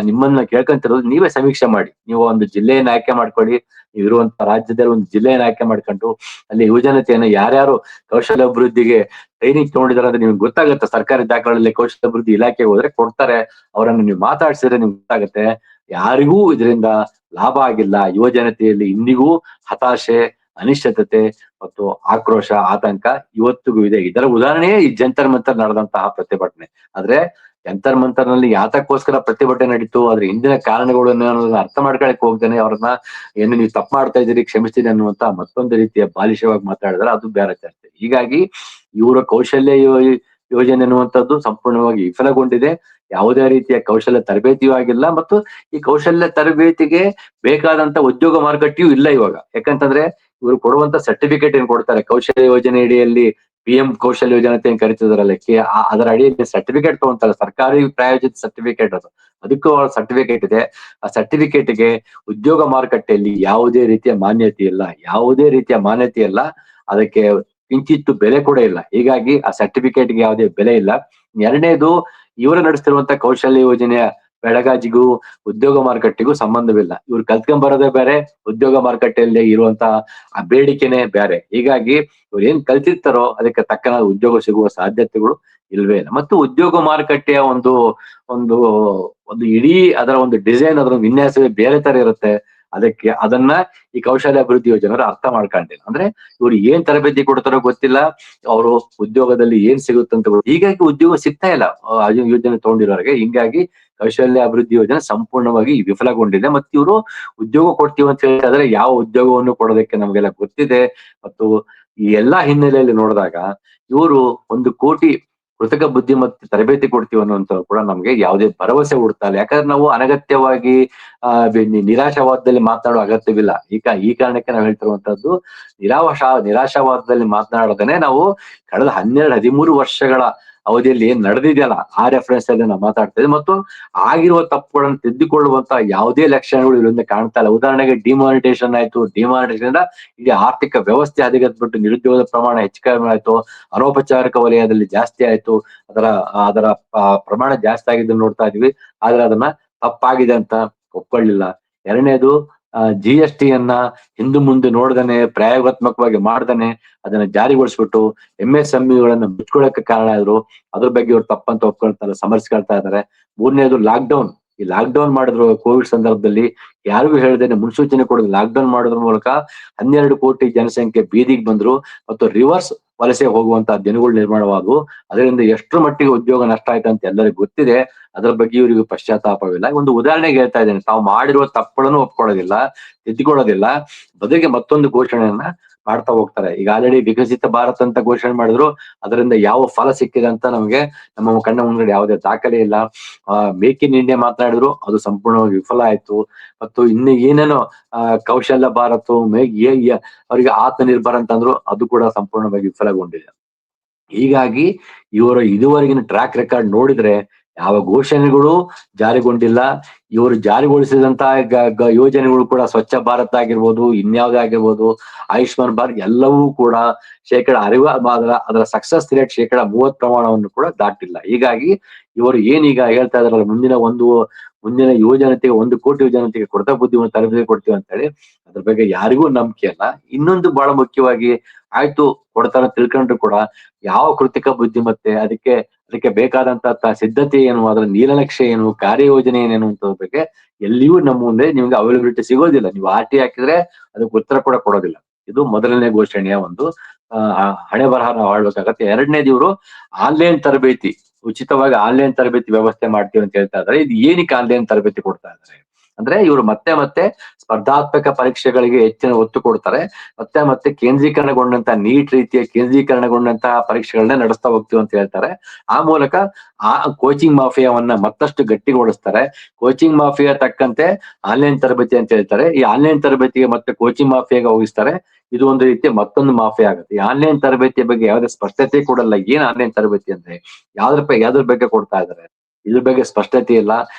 ನಿಮ್ಮನ್ನ ಕೇಳ್ಕೊಂತಿರೋದು, ನೀವೇ ಸಮೀಕ್ಷೆ ಮಾಡಿ. ನೀವು ಒಂದು ಜಿಲ್ಲೆಯನ್ನು ಆಯ್ಕೆ ಮಾಡ್ಕೊಳ್ಳಿ, ನೀವು ಇರುವಂತ ರಾಜ್ಯದಲ್ಲಿ ಒಂದು ಜಿಲ್ಲೆಯನ್ನು ಆಯ್ಕೆ ಮಾಡ್ಕೊಂಡು ಅಲ್ಲಿ ಯುವಜನತೆಯನ್ನು ಯಾರ್ಯಾರು ಕೌಶಲ್ಯಾಭಿವೃದ್ಧಿಗೆ ಟ್ರೈನಿಂಗ್ ತಗೊಂಡಿದ್ದಾರೆ ಅಂತ ನಿಮ್ಗೆ ಗೊತ್ತಾಗುತ್ತೆ. ಸರ್ಕಾರಿ ದಾಖಲೆಗಳಲ್ಲಿ ಕೌಶಲ್ಯಾಭಿವೃದ್ಧಿ ಇಲಾಖೆಗೆ ಹೋದ್ರೆ ಕೊಡ್ತಾರೆ. ಅವರನ್ನು ನೀವು ಮಾತಾಡ್ಸಿದ್ರೆ ನಿಮ್ಗೆ ಗೊತ್ತಾಗುತ್ತೆ ಯಾರಿಗೂ ಇದರಿಂದ ಲಾಭ ಆಗಿಲ್ಲ. ಯುವಜನತೆಯಲ್ಲಿ ಇಂದಿಗೂ ಹತಾಶೆ, ಅನಿಶ್ಚಿತತೆ ಮತ್ತು ಆಕ್ರೋಶ, ಆತಂಕ ಇವತ್ತಿಗೂ ಇದೆ. ಇದರ ಉದಾಹರಣೆ ಈ ಜಂತರ್ ಮಂತರ್ ನಡೆದಂತಹ ಪ್ರತಿಭಟನೆ. ಆದ್ರೆ ಜಂತರ್ ಮಂತರ್ ನಲ್ಲಿ ಯಾತಕ್ಕೋಸ್ಕರ ಪ್ರತಿಭಟನೆ ನಡೀತು, ಅದ್ರ ಹಿಂದಿನ ಕಾರಣಗಳು ಅನ್ನೋದನ್ನ ಅರ್ಥ ಮಾಡ್ಕೊಳಕ್ ಹೋಗ್ದೇನೆ ಅವ್ರನ್ನ ಏನು ನೀವು ತಪ್ಪು ಮಾಡ್ತಾ ಇದ್ದೀರಿ, ಕ್ಷಮಿಸ್ತೀನಿ ಅನ್ನುವಂತ ಮತ್ತೊಂದು ರೀತಿಯ ಬಾಲಿಶವಾಗಿ ಮಾತಾಡಿದ್ರೆ ಅದು ಬೇರೆ ಚರ್ಚೆ. ಹೀಗಾಗಿ ಇವರ ಕೌಶಲ್ಯ ಯೋಜನೆ ಅನ್ನುವಂಥದ್ದು ಸಂಪೂರ್ಣವಾಗಿ ವಿಫಲಗೊಂಡಿದೆ. ಯಾವುದೇ ರೀತಿಯ ಕೌಶಲ್ಯ ತರಬೇತಿಯೂ ಆಗಿಲ್ಲ ಮತ್ತು ಈ ಕೌಶಲ್ಯ ತರಬೇತಿಗೆ ಬೇಕಾದಂತ ಉದ್ಯೋಗ ಮಾರುಕಟ್ಟೆಯೂ ಇಲ್ಲ ಇವಾಗ. ಯಾಕಂತಂದ್ರೆ ಇವರು ಕೊಡುವಂತ ಸರ್ಟಿಫಿಕೇಟ್ ಏನ್ ಕೊಡ್ತಾರೆ ಕೌಶಲ್ಯ ಯೋಜನೆ ಅಡಿಯಲ್ಲಿ, PM ಕೌಶಲ್ಯ ಯೋಜನೆ ಏನ್ ಕರಿತಿದಾರಲ್ಲ, ಅದರ ಅಡಿಯಲ್ಲಿ ಸರ್ಟಿಫಿಕೇಟ್ ತಗೊಂತಾರೆ. ಸರ್ಕಾರಿ ಪ್ರಾಯೋಜಿತ ಸರ್ಟಿಫಿಕೇಟ್ ಅದಕ್ಕೂ ಸರ್ಟಿಫಿಕೇಟ್ ಇದೆ. ಆ ಸರ್ಟಿಫಿಕೇಟ್ಗೆ ಉದ್ಯೋಗ ಮಾರುಕಟ್ಟೆಯಲ್ಲಿ ಯಾವುದೇ ರೀತಿಯ ಮಾನ್ಯತೆ ಇಲ್ಲ. ಅದಕ್ಕೆ ಕಿಂಚಿತ್ತು ಬೆಲೆ ಕೂಡ ಇಲ್ಲ. ಹೀಗಾಗಿ ಆ ಸರ್ಟಿಫಿಕೇಟ್ಗೆ ಯಾವುದೇ ಬೆಲೆ ಇಲ್ಲ. ಎರಡನೇದು, ಇವರು ನಡೆಸ್ತಿರುವಂತ ಕೌಶಲ್ಯ ಯೋಜನೆಯ ಬೆಳಗಾಜಿಗೂ ಉದ್ಯೋಗ ಮಾರುಕಟ್ಟೆಗೂ ಸಂಬಂಧವಿಲ್ಲ. ಇವ್ರು ಕಲ್ತ್ಕೊಂಡ್ ಬರೋದೇ ಬೇರೆ, ಉದ್ಯೋಗ ಮಾರುಕಟ್ಟೆಯಲ್ಲಿ ಇರುವಂತ ಆ ಬೇಡಿಕೆನೆ ಬೇರೆ. ಹೀಗಾಗಿ ಇವ್ರು ಏನ್ ಕಲ್ತಿರ್ತಾರೋ ಅದಕ್ಕೆ ತಕ್ಕನಾದ ಉದ್ಯೋಗ ಸಿಗುವ ಸಾಧ್ಯತೆಗಳು ಇಲ್ವೇ ಇಲ್ಲ. ಮತ್ತು ಉದ್ಯೋಗ ಮಾರುಕಟ್ಟೆಯ ಒಂದು ಒಂದು ಒಂದು ಇಡೀ ಅದರ ಒಂದು ಡಿಸೈನ್, ಅದರ ವಿನ್ಯಾಸವೇ ಬೇರೆ ತರ ಇರುತ್ತೆ. ಅದನ್ನ ಈ ಕೌಶಲ್ಯ ಅಭಿವೃದ್ಧಿ ಯೋಜನೆಯವರು ಅರ್ಥ ಮಾಡ್ಕೊಂಡಿಲ್ಲ. ಅಂದ್ರೆ ಇವ್ರು ಏನ್ ತರಬೇತಿ ಕೊಡ್ತಾರೋ ಗೊತ್ತಿಲ್ಲ, ಅವರು ಉದ್ಯೋಗದಲ್ಲಿ ಏನ್ ಸಿಗುತ್ತಂತ ಹೀಗಾಗಿ ಉದ್ಯೋಗ ಸಿಗ್ತಾ ಇಲ್ಲ ಯೋಜನೆ ತಗೊಂಡಿರೋರಿಗೆ. ಹಿಂಗಾಗಿ ಕೌಶಲ್ಯ ಅಭಿವೃದ್ಧಿ ಯೋಜನೆ ಸಂಪೂರ್ಣವಾಗಿ ವಿಫಲಗೊಂಡಿದೆ. ಮತ್ತು ಇವರು ಉದ್ಯೋಗ ಕೊಡ್ತೀವಿ ಅಂತ ಹೇಳಿದ್ರೆ ಯಾವ ಉದ್ಯೋಗವನ್ನು ಕೊಡೋದಕ್ಕೆ ನಮಗೆಲ್ಲ ಗೊತ್ತಿದೆ. ಮತ್ತು ಈ ಎಲ್ಲಾ ಹಿನ್ನೆಲೆಯಲ್ಲಿ ನೋಡಿದಾಗ ಇವರು 1 ಕೋಟಿ ಕೃತಕ ಬುದ್ಧಿಮತ್ತೆ ತರಬೇತಿ ಕೊಡ್ತೀವಿ ಅನ್ನುವಂತ ಕೂಡ ನಮ್ಗೆ ಯಾವುದೇ ಭರವಸೆ ಹುಡ್ತಾ ಇಲ್ಲ. ಯಾಕಂದ್ರೆ ನಾವು ಅನಗತ್ಯವಾಗಿ ನಿರಾಶಾವಾದದಲ್ಲಿ ಮಾತನಾಡುವ ಅಗತ್ಯವಿಲ್ಲ. ಈ ಕಾರಣಕ್ಕೆ ನಾವು ಹೇಳ್ತಿರುವಂತದ್ದು, ನಿರಾಶಾವಾದದಲ್ಲಿ ಮಾತನಾಡೋದನೆ ನಾವು ಕಳೆದ 12-13 ವರ್ಷಗಳ ಅವಧಿಯಲ್ಲಿ ಏನ್ ನಡೆದಿದೆಯಲ್ಲ ಆ ರೆಫರೆನ್ಸ್ ಅಲ್ಲಿ ನಾವು ಮಾತಾಡ್ತಾ ಇದ್ದೀವಿ. ಮತ್ತು ಆಗಿರುವ ತಪ್ಪುಗಳನ್ನು ತಿದ್ದುಕೊಳ್ಳುವಂತ ಯಾವುದೇ ಲಕ್ಷಣಗಳು ಇದರಿಂದ ಕಾಣ್ತಾ ಇಲ್ಲ. ಉದಾಹರಣೆಗೆ ಡಿಮಾನಿಟೇಷನ್ ಆಯ್ತು, ಡಿಮಾನಿಟೇಷನ್ ಇಡೀ ಆರ್ಥಿಕ ವ್ಯವಸ್ಥೆ ಹದಗೆಟ್ಬಿಟ್ಟು ನಿರುದ್ಯೋಗದ ಪ್ರಮಾಣ ಹೆಚ್ಚು ಕಡಿಮೆ ಆಯ್ತು, ಅನೌಪಚಾರಿಕ ವಲಯದಲ್ಲಿ ಜಾಸ್ತಿ ಆಯ್ತು, ಅದರ ಪ್ರಮಾಣ ಜಾಸ್ತಿ ಆಗಿದ್ದನ್ನು ನೋಡ್ತಾ ಇದೀವಿ. ಆದ್ರೆ ಅದನ್ನ ತಪ್ಪಾಗಿದೆ ಅಂತ ಒಪ್ಕೊಳ್ಳಿಲ್ಲ. ಎರಡನೇದು, GST ಯನ್ನ ಹಿಂದು ಮುಂದೆ ನೋಡ್ದೇನೆ, ಪ್ರಯೋಗಾತ್ಮಕವಾಗಿ ಮಾಡ್ದೇನೆ ಅದನ್ನ ಜಾರಿಗೊಳಿಸ್ಬಿಟ್ಟು MSMEಗಳನ್ನ ಮುಚ್ಕೊಳ್ಳಕ್ಕೆ ಕಾರಣ ಆದ್ರು. ಅದ್ರ ಬಗ್ಗೆ ಇವ್ರು ತಪ್ಪಂತ ಒಪ್ಕೊಳ್ತಾರೆ, ಸಮರ್ಸ್ಕೊಳ್ತಾ ಇದಾರೆ. ಮೂರನೇದು, ಲಾಕ್ಡೌನ್. ಈ ಲಾಕ್ಡೌನ್ ಮಾಡಿದ್ರು ಕೋವಿಡ್ ಸಂದರ್ಭದಲ್ಲಿ ಯಾರಿಗೂ ಹೇಳ್ದೇನೆ ಮುನ್ಸೂಚನೆ ಕೊಡೋದು ಲಾಕ್ಡೌನ್ ಮಾಡೋದ್ರ ಮೂಲಕ 12 ಕೋಟಿ ಜನಸಂಖ್ಯೆ ಬೀದಿಗೆ ಬಂದ್ರು ಮತ್ತು ರಿವರ್ಸ್ ವಲಸೆ ಹೋಗುವಂತಹ ದಿನಗಳು ನಿರ್ಮಾಣವಾದವು. ಅದರಿಂದ ಎಷ್ಟರ ಮಟ್ಟಿಗೆ ಉದ್ಯೋಗ ನಷ್ಟ ಆಯ್ತು ಅಂತ ಎಲ್ಲರಿಗೂ ಗೊತ್ತಿದೆ. ಅದರ ಬಗ್ಗೆ ಇವರಿಗೆ ಪಶ್ಚಾತ್ತಾಪವಿಲ್ಲ. ಒಂದು ಉದಾಹರಣೆಗೆ ಹೇಳ್ತಾ ಇದ್ದೇನೆ, ತಾವು ಮಾಡಿರುವ ತಪ್ಪುಗಳನ್ನು ಒಪ್ಕೊಳ್ಳೋದಿಲ್ಲ, ತಿದ್ದುಕೊಳ್ಳೋದಿಲ್ಲ, ಬದಲಿಗೆ ಮತ್ತೊಂದು ಘೋಷಣೆಯನ್ನ ಮಾಡ್ತಾ ಹೋಗ್ತಾರೆ. ಈಗ ಆಲ್ರೆಡಿ ವಿಕಸಿತ ಭಾರತ ಅಂತ ಘೋಷಣೆ ಮಾಡಿದ್ರು, ಅದರಿಂದ ಯಾವ ಫಲ ಸಿಕ್ಕಿದೆ ಅಂತ ನಮಗೆ ನಮ್ಮ ಕಣ್ಣ ಮುಂದ್ಗಡೆ ಯಾವುದೇ ದಾಖಲೆ ಇಲ್ಲ. ಮೇಕ್ ಇನ್ ಇಂಡಿಯಾ ಮಾತನಾಡಿದ್ರು, ಅದು ಸಂಪೂರ್ಣವಾಗಿ ವಿಫಲ ಆಯ್ತು. ಮತ್ತು ಇನ್ನು ಏನೇನೋ ಕೌಶಲ್ಯ ಭಾರತ, ಅವರಿಗೆ ಆತ್ಮನಿರ್ಭರ ಅಂತಂದ್ರು, ಅದು ಕೂಡ ಸಂಪೂರ್ಣವಾಗಿ ವಿಫಲಗೊಂಡಿದೆ. ಹೀಗಾಗಿ ಇವರ ಇದುವರೆಗಿನ ಟ್ರ್ಯಾಕ್ ರೆಕಾರ್ಡ್ ನೋಡಿದ್ರೆ ಯಾವ ಘೋಷಣೆಗಳು ಜಾರಿಗೊಂಡಿಲ್ಲ. ಇವರು ಜಾರಿಗೊಳಿಸಿದಂತಹ ಯೋಜನೆಗಳು ಕೂಡ ಸ್ವಚ್ಛ ಭಾರತ ಆಗಿರ್ಬೋದು, ಇನ್ಯಾವುದೇ ಆಗಿರ್ಬೋದು, ಆಯುಷ್ಮಾನ್ ಭಾರತ್ ಎಲ್ಲವೂ ಕೂಡ ಅದರ ಸಕ್ಸಸ್ ರೇಟ್ 30% ಪ್ರಮಾಣವನ್ನು ಕೂಡ ದಾಟಿಲ್ಲ. ಹೀಗಾಗಿ ಇವರು ಏನೀಗ ಹೇಳ್ತಾ ಇದಾರಲ್ಲ, ಮುಂದಿನ ಯುವಜನತೆಗೆ 1 ಕೋಟಿ ಯುವಜನತೆಗೆ ಕೃತಕ ಬುದ್ಧಿಮತ್ತೆ ತರಬೇತಿ ಕೊಡ್ತೀವಿ ಅಂತ ಹೇಳಿ, ಅದ್ರ ಬಗ್ಗೆ ಯಾರಿಗೂ ನಂಬಿಕೆ ಇಲ್ಲ. ಇನ್ನೊಂದು ಬಹಳ ಮುಖ್ಯವಾಗಿ, ಆಯ್ತು ಕೊಡ್ತಾರ ತಿಳ್ಕೊಂಡ್ರು ಕೂಡ ಯಾವ ಕೃತಕ ಬುದ್ಧಿಮತ್ತೆ, ಅದಕ್ಕೆ ಬೇಕಾದಂತ ಸಿದ್ಧತೆ ಏನು, ಅದರ ನೀಲನಕ್ಷೆ ಏನು, ಕಾರ್ಯಯೋಜನೆ ಏನೇನು ಅಂತ ಬಗ್ಗೆ ಎಲ್ಲಿಯೂ ನಮ್ಮ ಮುಂದೆ ನಿಮ್ಗೆ ಅವೈಲಬಿಲಿಟಿ ಸಿಗೋದಿಲ್ಲ. ನೀವು RT ಹಾಕಿದ್ರೆ ಅದಕ್ಕೆ ಉತ್ತರ ಕೂಡ ಕೊಡೋದಿಲ್ಲ. ಇದು ಮೊದಲನೇ ಘೋಷಣೆಯ ಒಂದು ಹಣೆ ಬರಹ ನಾವು ಆಳ್ಬೇಕಾಗತ್ತೆ. ಎರಡನೇದು, ಇವರು ಆನ್ಲೈನ್ ತರಬೇತಿ, ಉಚಿತವಾಗಿ ಆನ್ಲೈನ್ ತರಬೇತಿ ವ್ಯವಸ್ಥೆ ಮಾಡ್ತೀವಿ ಅಂತ ಹೇಳ್ತಾ ಇದಾರೆ. ಇದು ಏನಕ್ಕೆ ಆನ್ಲೈನ್ ತರಬೇತಿ ಕೊಡ್ತಾ ಇದಾರೆ? ಅಂದ್ರೆ ಇವರು ಮತ್ತೆ ಮತ್ತೆ ಸ್ಪರ್ಧಾತ್ಮಕ ಪರೀಕ್ಷೆಗಳಿಗೆ ಹೆಚ್ಚಿನ ಒತ್ತು ಕೊಡ್ತಾರೆ, ಮತ್ತೆ ಮತ್ತೆ ಕೇಂದ್ರೀಕರಣಗೊಂಡಂತ ನೀಟ್ ರೀತಿಯ ಕೇಂದ್ರೀಕರಣಗೊಂಡಂತಹ ಪರೀಕ್ಷೆಗಳನ್ನೇ ನಡೆಸ್ತಾ ಹೋಗ್ತೀವಿ ಅಂತ ಹೇಳ್ತಾರೆ. ಆ ಮೂಲಕ ಆ ಕೋಚಿಂಗ್ ಮಾಫಿಯಾವನ್ನ ಮತ್ತಷ್ಟು ಗಟ್ಟಿಗೊಳಿಸ್ತಾರೆ. ಕೋಚಿಂಗ್ ಮಾಫಿಯಾ ತಕ್ಕಂತೆ ಆನ್ಲೈನ್ ತರಬೇತಿ ಅಂತ ಹೇಳ್ತಾರೆ. ಈ ಆನ್ಲೈನ್ ತರಬೇತಿಗೆ ಮತ್ತೆ ಕೋಚಿಂಗ್ ಮಾಫಿಯಾಗ ಹೋಗಿಸ್ತಾರೆ. ಇದು ಒಂದು ರೀತಿಯ ಮತ್ತೊಂದು ಮಾಫಿಯಾ ಆಗುತ್ತೆ. ಈ ಆನ್ಲೈನ್ ತರಬೇತಿಯ ಬಗ್ಗೆ ಯಾವುದೇ ಸ್ಪಷ್ಟತೆ ಕೊಡಲ್ಲ. ಏನ್ ಆನ್ಲೈನ್ ತರಬೇತಿ ಅಂದ್ರೆ ಯಾವ್ದ್ರ ಬಗ್ಗೆ ಕೊಡ್ತಾ ಇದಾರೆ, ಇದ್ರ ಬಗ್ಗೆ ಸ್ಪಷ್ಟತೆ ಇಲ್ಲ.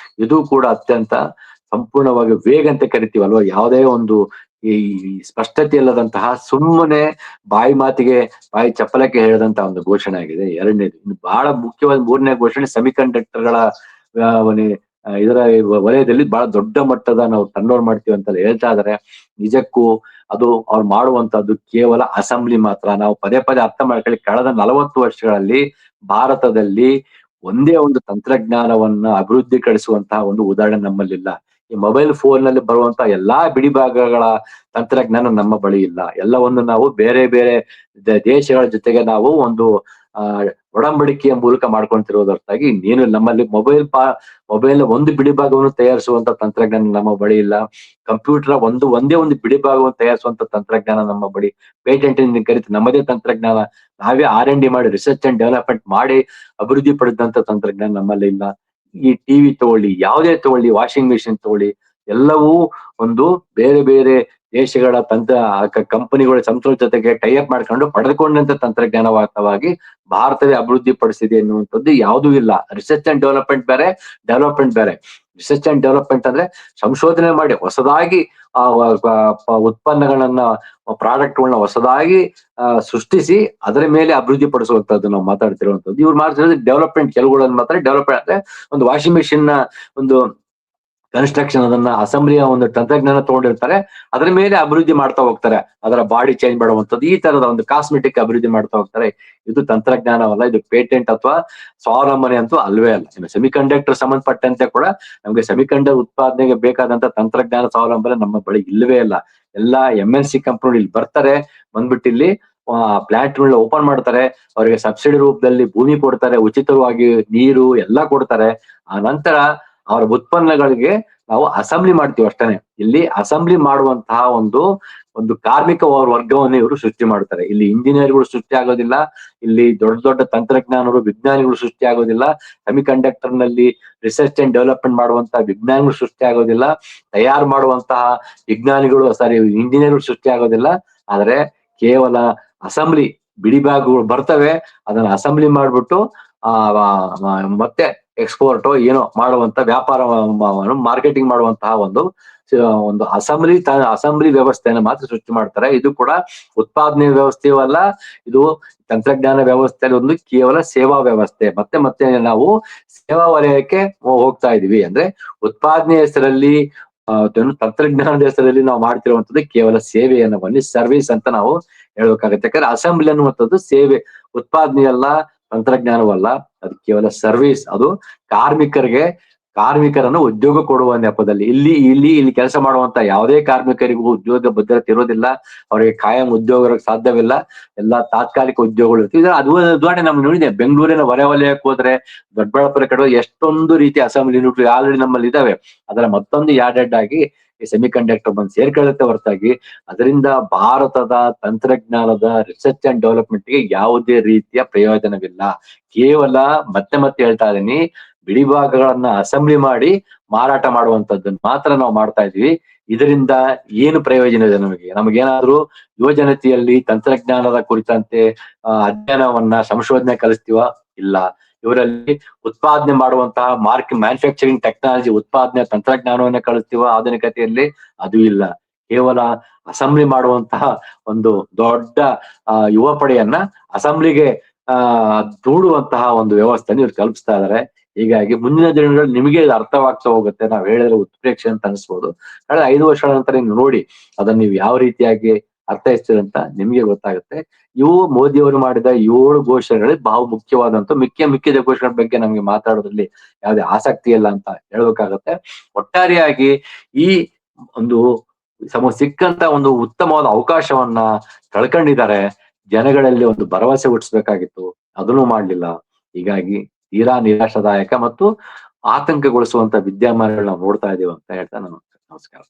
ಇದು ಕೂಡ ಅತ್ಯಂತ ಸಂಪೂರ್ಣವಾಗಿ ವೇಗ ಅಂತ ಕರಿತೀವಲ್ವಾ, ಯಾವುದೇ ಒಂದು ಈ ಸ್ಪಷ್ಟತೆ ಇಲ್ಲದಂತಹ ಸುಮ್ಮನೆ ಬಾಯಿ ಮಾತಿಗೆ ಬಾಯಿ ಚಪ್ಪಲಕ್ಕೆ ಹೇಳಿದಂತಹ ಒಂದು ಘೋಷಣೆ ಆಗಿದೆ. ಎರಡನೇದು, ಇನ್ನು ಬಹಳ ಮುಖ್ಯವಾದ ಮೂರನೇ ಘೋಷಣೆ ಸೆಮಿಕಂಡಕ್ಟರ್ಗಳ ಇದರ ವಲಯದಲ್ಲಿ ಬಹಳ ದೊಡ್ಡ ಮಟ್ಟದ ನಾವು ಟರ್ನ್ ಓವರ್ ಮಾಡ್ತೀವಿ ಅಂತ ಹೇಳ್ತಾ ಇದಾರೆ. ನಿಜಕ್ಕೂ ಅದು ಅವ್ರು ಮಾಡುವಂತದ್ದು ಕೇವಲ ಅಸೆಂಬ್ಲಿ ಮಾತ್ರ. ನಾವು ಪದೇ ಪದೇ ಅರ್ಥ ಮಾಡ್ಕೊಳ್ಳಿ, ಕಳೆದ 40 ವರ್ಷಗಳಲ್ಲಿ ಭಾರತದಲ್ಲಿ ಒಂದೇ ಒಂದು ತಂತ್ರಜ್ಞಾನವನ್ನ ಅಭಿವೃದ್ಧಿಪಡಿಸುವಂತಹ ಒಂದು ಉದಾಹರಣೆ ನಮ್ಮಲ್ಲಿಲ್ಲ. ಈ ಮೊಬೈಲ್ ಫೋನ್ ನಲ್ಲಿ ಬರುವಂತಹ ಎಲ್ಲಾ ಬಿಡಿ ಭಾಗಗಳ ತಂತ್ರಜ್ಞಾನ ನಮ್ಮ ಬಳಿ ಇಲ್ಲ. ಎಲ್ಲವನ್ನು ನಾವು ಬೇರೆ ಬೇರೆ ದೇಶಗಳ ಜೊತೆಗೆ ನಾವು ಒಂದು ಒಡಂಬಡಿಕೆಯ ಮೂಲಕ ಮಾಡ್ಕೊಂತಿರೋದು ಹೊರತಾಗಿ ಇನ್ನೇನು ನಮ್ಮಲ್ಲಿ ಮೊಬೈಲ್ ಒಂದು ಬಿಡಿ ಭಾಗವನ್ನು ತಯಾರಿಸುವಂತ ತಂತ್ರಜ್ಞಾನ ನಮ್ಮ ಬಳಿ ಇಲ್ಲ. ಕಂಪ್ಯೂಟರ್ ಒಂದೇ ಒಂದು ಬಿಡಿ ಭಾಗವನ್ನು ತಯಾರಿಸುವಂತ ತಂತ್ರಜ್ಞಾನ ನಮ್ಮ ಬಳಿ, ಪೇಟೆಂಟ್ ಕರಿತು ನಮ್ಮದೇ ತಂತ್ರಜ್ಞಾನ, ನಾವೇ R&D ಮಾಡಿ ರಿಸರ್ಚ್ ಅಂಡ್ ಡೆವಲಪ್ಮೆಂಟ್ ಮಾಡಿ ಅಭಿವೃದ್ಧಿ ಪಡೆದಂತ ತಂತ್ರಜ್ಞಾನ ನಮ್ಮಲ್ಲಿ ಇಲ್ಲ. ಈ ಟಿವಿ ತಗೊಳ್ಳಿ, ಯಾವುದೇ ತಗೊಳ್ಳಿ, ವಾಷಿಂಗ್ ಮಿಷಿನ್ ತಗೊಳ್ಳಿ, ಎಲ್ಲವೂ ಒಂದು ಬೇರೆ ಬೇರೆ ದೇಶಗಳ ಕಂಪನಿಗಳ ಸಂಸ್ಥೆಗಳ ಜೊತೆಗೆ ಟೈಅಪ್ ಮಾಡ್ಕೊಂಡು ಪಡೆದುಕೊಂಡಂತ ತಂತ್ರಜ್ಞಾನವಾಗಿ ಭಾರತವೇ ಅಭಿವೃದ್ಧಿ ಪಡಿಸಿದೆ ಎನ್ನುವಂಥದ್ದು ಯಾವುದೂ ಇಲ್ಲ. ರಿಸರ್ಚ್ ಅಂಡ್ ಡೆವಲಪ್ಮೆಂಟ್ ಬೇರೆ, ಡೆವಲಪ್ಮೆಂಟ್ ಬೇರೆ. ರಿಸರ್ಚ್ ಅಂಡ್ ಡೆವಲಪ್ಮೆಂಟ್ ಅಂದ್ರೆ ಸಂಶೋಧನೆ ಮಾಡಿ ಹೊಸದಾಗಿ ಉತ್ಪನ್ನಗಳನ್ನ ಪ್ರಾಡಕ್ಟ್ಗಳನ್ನ ಹೊಸದಾಗಿ ಸೃಷ್ಟಿಸಿ ಅದರ ಮೇಲೆ ಅಭಿವೃದ್ಧಿ ಪಡಿಸುವಂತದ್ದು ನಾವು ಮಾತಾಡ್ತಿರುವಂತದ್ದು. ಇವ್ರು ಮಾಡ್ತಿರೋದು ಡೆವಲಪ್ಮೆಂಟ್. ಕೆಲವುಗಳನ್ನು ಮಾತ್ರ ಡೆವಲಪ್ಮೆಂಟ್ ಅಂದ್ರೆ ಒಂದು ವಾಷಿಂಗ್ ಮಿಷಿನ್ ನ ಒಂದು ಕನ್ಸ್ಟ್ರಕ್ಷನ್, ಅದನ್ನ ಅಸೆಂಬ್ಲಿಯ ಒಂದು ತಂತ್ರಜ್ಞಾನ ತಗೊಂಡಿರ್ತಾರೆ, ಅದರ ಮೇಲೆ ಅಭಿವೃದ್ಧಿ ಮಾಡ್ತಾ ಹೋಗ್ತಾರೆ. ಅದರ ಬಾಡಿ ಚೇಂಜ್ ಮಾಡುವಂಥದ್ದು, ಈ ತರದ ಒಂದು ಕಾಸ್ಮೆಟಿಕ್ ಅಭಿವೃದ್ಧಿ ಮಾಡ್ತಾ ಹೋಗ್ತಾರೆ. ಇದು ತಂತ್ರಜ್ಞಾನವಲ್ಲ, ಇದು ಪೇಟೆಂಟ್ ಅಥವಾ ಸ್ವಾವಲಂಬನೆ ಅಂತೂ ಅಲ್ವೇ ಅಲ್ಲ. ಇನ್ನು ಸೆಮಿಕಂಡಕ್ಟರ್ ಸಂಬಂಧಪಟ್ಟಂತೆ ಕೂಡ ನಮ್ಗೆ ಸೆಮಿಕಂಡಕ್ಟರ್ ಉತ್ಪಾದನೆಗೆ ಬೇಕಾದಂತ ತಂತ್ರಜ್ಞಾನ ಸ್ವಾವಲಂಬನೆ ನಮ್ಮ ಬಳಿ ಇಲ್ಲವೇ ಇಲ್ಲ. ಎಲ್ಲಾ MNC ಕಂಪನಿಗಳು ಇಲ್ಲಿ ಬರ್ತಾರೆ, ಬಂದ್ಬಿಟ್ಟು ಇಲ್ಲಿ ಪ್ಲಾಂಟ್ ಗಳನ್ನ ಓಪನ್ ಮಾಡ್ತಾರೆ, ಅವರಿಗೆ ಸಬ್ಸಿಡಿ ರೂಪದಲ್ಲಿ ಭೂಮಿ ಕೊಡ್ತಾರೆ, ಉಚಿತವಾಗಿ ನೀರು ಎಲ್ಲಾ ಕೊಡ್ತಾರೆ. ಆ ನಂತರ ಅವರ ಉತ್ಪನ್ನಗಳಿಗೆ ನಾವು ಅಸೆಂಬ್ಲಿ ಮಾಡ್ತೀವಿ ಅಷ್ಟೇನೆ. ಇಲ್ಲಿ ಅಸೆಂಬ್ಲಿ ಮಾಡುವಂತಹ ಒಂದು ಕಾರ್ಮಿಕ ವರ್ಗವನ್ನು ಇವರು ಸೃಷ್ಟಿ ಮಾಡ್ತಾರೆ. ಇಲ್ಲಿ ಇಂಜಿನಿಯರ್ಗಳು ಸೃಷ್ಟಿ ಆಗೋದಿಲ್ಲ, ಇಲ್ಲಿ ದೊಡ್ಡ ದೊಡ್ಡ ತಂತ್ರಜ್ಞಾನಗಳು ವಿಜ್ಞಾನಿಗಳು ಸೃಷ್ಟಿ ಆಗೋದಿಲ್ಲ, ಸೆಮಿಕಂಡಕ್ಟರ್ ನಲ್ಲಿ ರಿಸರ್ಚ್ ಅಂಡ್ ಡೆವಲಪ್ಮೆಂಟ್ ಮಾಡುವಂತಹ ವಿಜ್ಞಾನಿಗಳು ಸೃಷ್ಟಿ ಆಗೋದಿಲ್ಲ, ತಯಾರು ಮಾಡುವಂತಹ ಇಂಜಿನಿಯರ್ಗಳು ಸೃಷ್ಟಿ ಆಗೋದಿಲ್ಲ. ಆದ್ರೆ ಕೇವಲ ಅಸೆಂಬ್ಲಿ ಬಿಡಿ ಭಾಗಗಳು ಬರ್ತವೆ, ಅದನ್ನ ಅಸೆಂಬ್ಲಿ ಮಾಡ್ಬಿಟ್ಟು ಮತ್ತೆ ಎಕ್ಸ್ಪೋರ್ಟ್ ಏನೋ ಮಾಡುವಂತ ವ್ಯಾಪಾರ ಮಾರ್ಕೆಟಿಂಗ್ ಮಾಡುವಂತಹ ಒಂದು ಅಸೆಂಬ್ಲಿ ವ್ಯವಸ್ಥೆಯನ್ನು ಮಾತ್ರ ಸೃಷ್ಟಿ ಮಾಡ್ತಾರೆ. ಇದು ಕೂಡ ಉತ್ಪಾದನೆ ವ್ಯವಸ್ಥೆಯೂ ಅಲ್ಲ, ಇದು ತಂತ್ರಜ್ಞಾನ ವ್ಯವಸ್ಥೆಯಲ್ಲಿ ಒಂದು ಕೇವಲ ಸೇವಾ ವ್ಯವಸ್ಥೆ. ಮತ್ತೆ ನಾವು ಸೇವಾ ವಲಯಕ್ಕೆ ಹೋಗ್ತಾ ಇದೀವಿ. ಅಂದ್ರೆ ಉತ್ಪಾದನೆ ಹೆಸರಲ್ಲಿ ತಂತ್ರಜ್ಞಾನದ ಹೆಸರಲ್ಲಿ ನಾವು ಮಾಡ್ತಿರುವಂತದ್ದು ಕೇವಲ ಸೇವೆಯನ್ನು ಬನ್ನಿ ಸರ್ವಿಸ್ ಅಂತ ನಾವು ಹೇಳ್ಬೇಕಾಗತ್ತೆ. ಯಾಕಂದ್ರೆ ಅಸೆಂಬ್ಲಿ ಅನ್ನುವಂಥದ್ದು ಸೇವೆ, ಉತ್ಪಾದನೆಯಲ್ಲ, ತಂತ್ರಜ್ಞಾನವಲ್ಲ, ಅದು ಕೇವಲ ಸರ್ವಿಸ್. ಅದು ಕಾರ್ಮಿಕರನ್ನು ಉದ್ಯೋಗ ಕೊಡುವ ನೆಪದಲ್ಲಿ ಇಲ್ಲಿ ಕೆಲಸ ಮಾಡುವಂತ ಯಾವುದೇ ಕಾರ್ಮಿಕರಿಗೂ ಉದ್ಯೋಗ ಭದ್ರತೆ ಇರೋದಿಲ್ಲ, ಅವರಿಗೆ ಕಾಯಂ ಉದ್ಯೋಗ ಸಾಧ್ಯವಿಲ್ಲ, ಎಲ್ಲಾ ತಾತ್ಕಾಲಿಕ ಉದ್ಯೋಗಗಳು ಇರ್ತೀವಿ. ಅದು ಉದಾಹರಣೆ ನಮ್ಗೆ ನೋಡಿದೆ, ಬೆಂಗಳೂರಿನ ವಲಯಕ್ಕೆ ಹೋದ್ರೆ, ದೊಡ್ಡಬಳ್ಳಾಪುರ ಕಡೆ ಎಷ್ಟೊಂದು ರೀತಿಯ ಅಸೆಂಬ್ಲಿ ಯೂನಿಟ್ ಆಲ್ರೆಡಿ ನಮ್ಮಲ್ಲಿ ಇದಾವೆ. ಅದರ ಮತ್ತೊಂದು ಯಾಡೆಡ್ ಆಗಿ ಈ ಸೆಮಿಕಂಡಕ್ಟರ್ ಬಂದು ಸೇರ್ಕೊಳ್ಳುತ್ತೆ ಹೊರತಾಗಿ ಅದರಿಂದ ಭಾರತದ ತಂತ್ರಜ್ಞಾನದ ರಿಸರ್ಚ್ ಅಂಡ್ ಡೆವಲಪ್ಮೆಂಟ್ಗೆ ಯಾವುದೇ ರೀತಿಯ ಪ್ರಯೋಜನವಿಲ್ಲ. ಕೇವಲ ಮತ್ತೆ ಹೇಳ್ತಾ ಇದೀನಿ, ಬಿಡಿ ಭಾಗಗಳನ್ನ ಅಸೆಂಬ್ಲಿ ಮಾಡಿ ಮಾರಾಟ ಮಾಡುವಂತದ್ದನ್ನ ಮಾತ್ರ ನಾವು ಮಾಡ್ತಾ ಇದೀವಿ. ಇದರಿಂದ ಏನು ಪ್ರಯೋಜನ ಇದೆ? ನಮಗೇನಾದ್ರೂ ಯುವಜನತೆಯಲ್ಲಿ ತಂತ್ರಜ್ಞಾನದ ಕುರಿತಂತೆ ಅಧ್ಯಯನವನ್ನ ಸಂಶೋಧನೆ ಕಲಿಸ್ತೀವ? ಇಲ್ಲ. ಇವರಲ್ಲಿ ಉತ್ಪಾದನೆ ಮಾಡುವಂತಹ ಮ್ಯಾನುಫ್ಯಾಕ್ಚರಿಂಗ್ ಟೆಕ್ನಾಲಜಿ, ಉತ್ಪಾದನೆ ತಂತ್ರಜ್ಞಾನವನ್ನ ಕಲಿಸ್ತೀವ ಆಧುನಿಕತೆಯಲ್ಲಿ? ಅದು ಇಲ್ಲ. ಕೇವಲ ಅಸೆಂಬ್ಲಿ ಮಾಡುವಂತಹ ಒಂದು ದೊಡ್ಡ ಯುವ ಪಡೆಯನ್ನ ಅಸೆಂಬ್ಲಿಗೆ ದೂಡುವಂತಹ ಒಂದು ವ್ಯವಸ್ಥೆನ ಇವ್ರು ಕಲ್ಪಿಸ್ತಾ ಇದಾರೆ. ಹೀಗಾಗಿ ಮುಂದಿನ ದಿನಗಳಲ್ಲಿ ನಿಮಗೆ ಅರ್ಥವಾಗ್ತಾ ಹೋಗುತ್ತೆ. ನಾವ್ ಹೇಳಿದ್ರೆ ಉತ್ಪ್ರೇಕ್ಷೆ ಅಂತ ಅನ್ಸ್ಬೋದು. ಕಳೆದ 5 ವರ್ಷಗಳ ನಂತರ ನೀವು ನೋಡಿ ಅದನ್ನ ನೀವು ಯಾವ ರೀತಿಯಾಗಿ ಅರ್ಥೈಸ್ತೀರಂತ ನಿಮ್ಗೆ ಗೊತ್ತಾಗುತ್ತೆ. ಇವು ಮೋದಿಯವರು ಮಾಡಿದ 7 ಘೋಷಣೆಗಳಲ್ಲಿ ಬಹು ಮುಖ್ಯವಾದಂತ ಮಿಕ್ಕಿದ ಘೋಷಣೆ ಬಗ್ಗೆ ನಮ್ಗೆ ಮಾತಾಡೋದ್ರಲ್ಲಿ ಯಾವುದೇ ಆಸಕ್ತಿ ಇಲ್ಲ ಅಂತ ಹೇಳ್ಬೇಕಾಗತ್ತೆ. ಒಟ್ಟಾರೆಯಾಗಿ ಈ ಒಂದು ಸಿಕ್ಕಂತ ಒಂದು ಉತ್ತಮವಾದ ಅವಕಾಶವನ್ನ ಕಳ್ಕೊಂಡಿದ್ದಾರೆ. ಜನಗಳಲ್ಲಿ ಒಂದು ಭರವಸೆ ಹುಟ್ಟಿಸ್ಬೇಕಾಗಿತ್ತು, ಅದನ್ನು ಮಾಡ್ಲಿಲ್ಲ. ಹೀಗಾಗಿ ತೀರಾ ನಿರಾಶಾದಾಯಕ ಮತ್ತು ಆತಂಕಗೊಳಿಸುವಂತ ವಿದ್ಯಮಾನಗಳನ್ನ ನೋಡ್ತಾ ಇದೀವಿ ಅಂತ ಹೇಳ್ತಾ ನಾನು ನಮಸ್ಕಾರ.